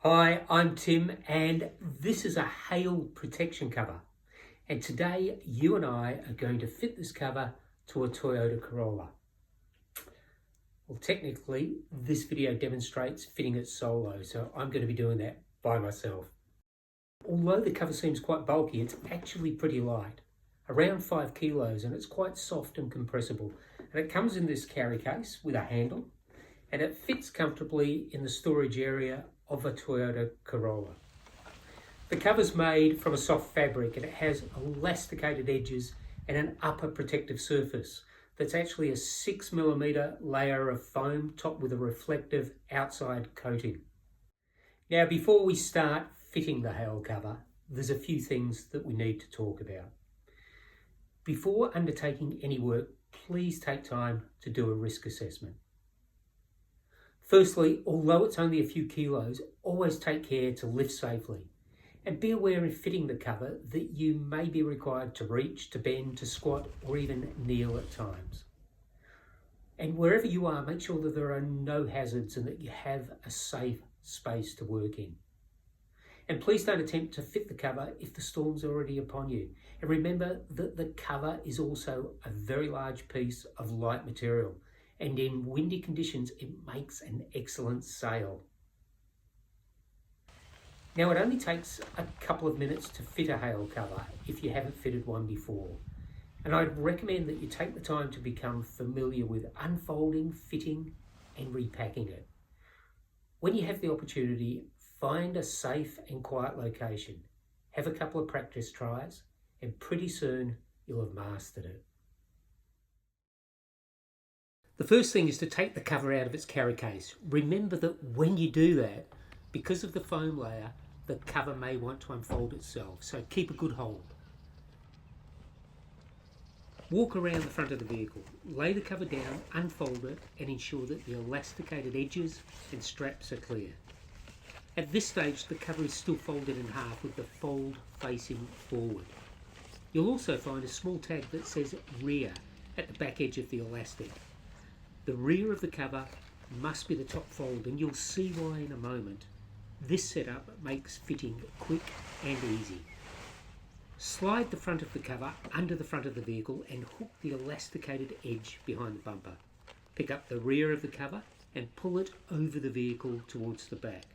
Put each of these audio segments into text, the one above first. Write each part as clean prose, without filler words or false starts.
Hi, I'm Tim and this is a hail protection cover. And today you and I are going to fit this cover to a Toyota Corolla. Well, technically this video demonstrates fitting it solo, so I'm going to be doing that by myself. Although the cover seems quite bulky, it's actually pretty light, around 5 kilos, and it's quite soft and compressible. And it comes in this carry case with a handle, and it fits comfortably in the storage area of a Toyota Corolla. The cover's made from a soft fabric and it has elasticated edges and an upper protective surface that's actually a 6mm layer of foam topped with a reflective outside coating. Now, before we start fitting the hail cover, there's a few things that we need to talk about. Before undertaking any work, please take time to do a risk assessment. Firstly, although it's only a few kilos, always take care to lift safely. And be aware in fitting the cover that you may be required to reach, to bend, to squat, or even kneel at times. And wherever you are, make sure that there are no hazards and that you have a safe space to work in. And please don't attempt to fit the cover if the storm's already upon you. And remember that the cover is also a very large piece of light material. And in windy conditions, it makes an excellent sail. Now, it only takes a couple of minutes to fit a hail cover if you haven't fitted one before. And I'd recommend that you take the time to become familiar with unfolding, fitting, and repacking it. When you have the opportunity, find a safe and quiet location, have a couple of practice tries, and pretty soon you'll have mastered it. The first thing is to take the cover out of its carry case. Remember that when you do that, because of the foam layer, the cover may want to unfold itself, so keep a good hold. Walk around the front of the vehicle, lay the cover down, unfold it, and ensure that the elasticated edges and straps are clear. At this stage, the cover is still folded in half with the fold facing forward. You'll also find a small tag that says rear at the back edge of the elastic. The rear of the cover must be the top fold, and you'll see why in a moment. This setup makes fitting quick and easy. Slide the front of the cover under the front of the vehicle and hook the elasticated edge behind the bumper. Pick up the rear of the cover and pull it over the vehicle towards the back.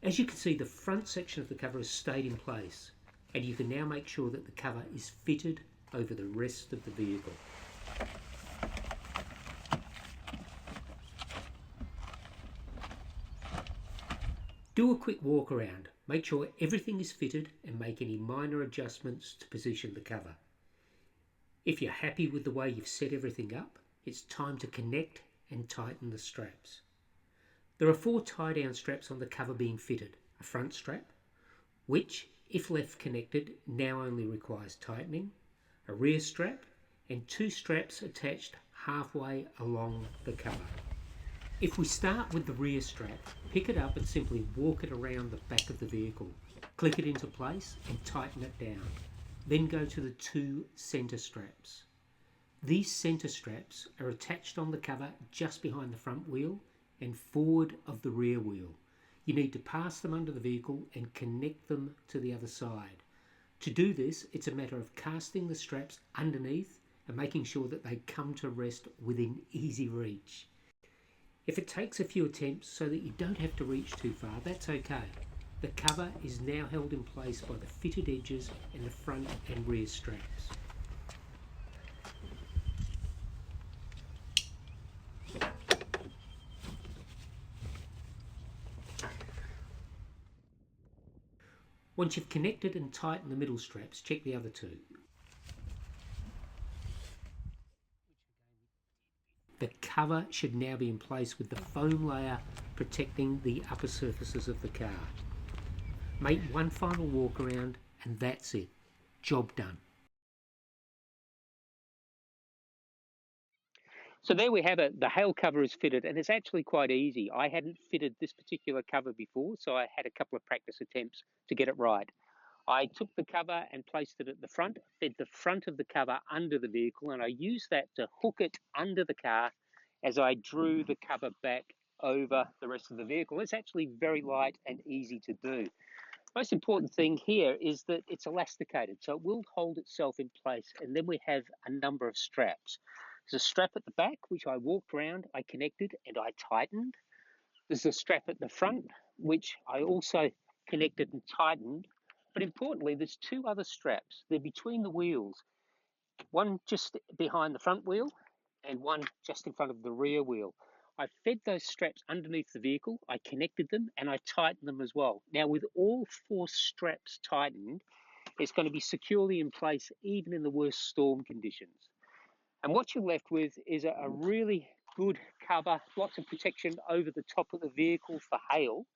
As you can see, the front section of the cover has stayed in place, and you can now make sure that the cover is fitted over the rest of the vehicle. Do a quick walk around, make sure everything is fitted and make any minor adjustments to position the cover. If you're happy with the way you've set everything up, it's time to connect and tighten the straps. There are 4 tie-down straps on the cover being fitted. A front strap, which, if left connected, now only requires tightening, a rear strap, and 2 straps attached halfway along the cover. If we start with the rear strap, pick it up and simply walk it around the back of the vehicle. Click it into place and tighten it down. Then go to the 2 center straps. These center straps are attached on the cover just behind the front wheel and forward of the rear wheel. You need to pass them under the vehicle and connect them to the other side. To do this, it's a matter of casting the straps underneath and making sure that they come to rest within easy reach. If it takes a few attempts so that you don't have to reach too far, that's okay. The cover is now held in place by the fitted edges and the front and rear straps. Once you've connected and tightened the middle straps, check the other 2. The cover should now be in place with the foam layer protecting the upper surfaces of the car. Make one final walk around and that's it. Job done. So there we have it. The hail cover is fitted and it's actually quite easy. I hadn't fitted this particular cover before, so I had a couple of practice attempts to get it right. I took the cover and placed it at the front, fed the front of the cover under the vehicle, and I used that to hook it under the car as I drew the cover back over the rest of the vehicle. It's actually very light and easy to do. Most important thing here is that it's elasticated, so it will hold itself in place. And then we have a number of straps. There's a strap at the back, which I walked around, I connected, and I tightened. There's a strap at the front, which I also connected and tightened. But importantly, there's two other straps. They're between the wheels, one just behind the front wheel and one just in front of the rear wheel. I fed those straps underneath the vehicle, I connected them, and I tightened them as well. Now, with all four straps tightened, it's going to be securely in place even in the worst storm conditions. And what you're left with is a really good cover, lots of protection over the top of the vehicle for hail,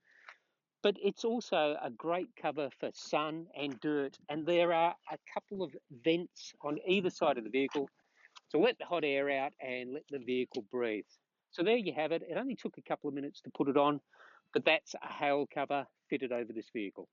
but it's also a great cover for sun and dirt. And there are a couple of vents on either side of the vehicle to let the hot air out and let the vehicle breathe. So there you have it. It only took a couple of minutes to put it on, but that's a hail cover fitted over this vehicle.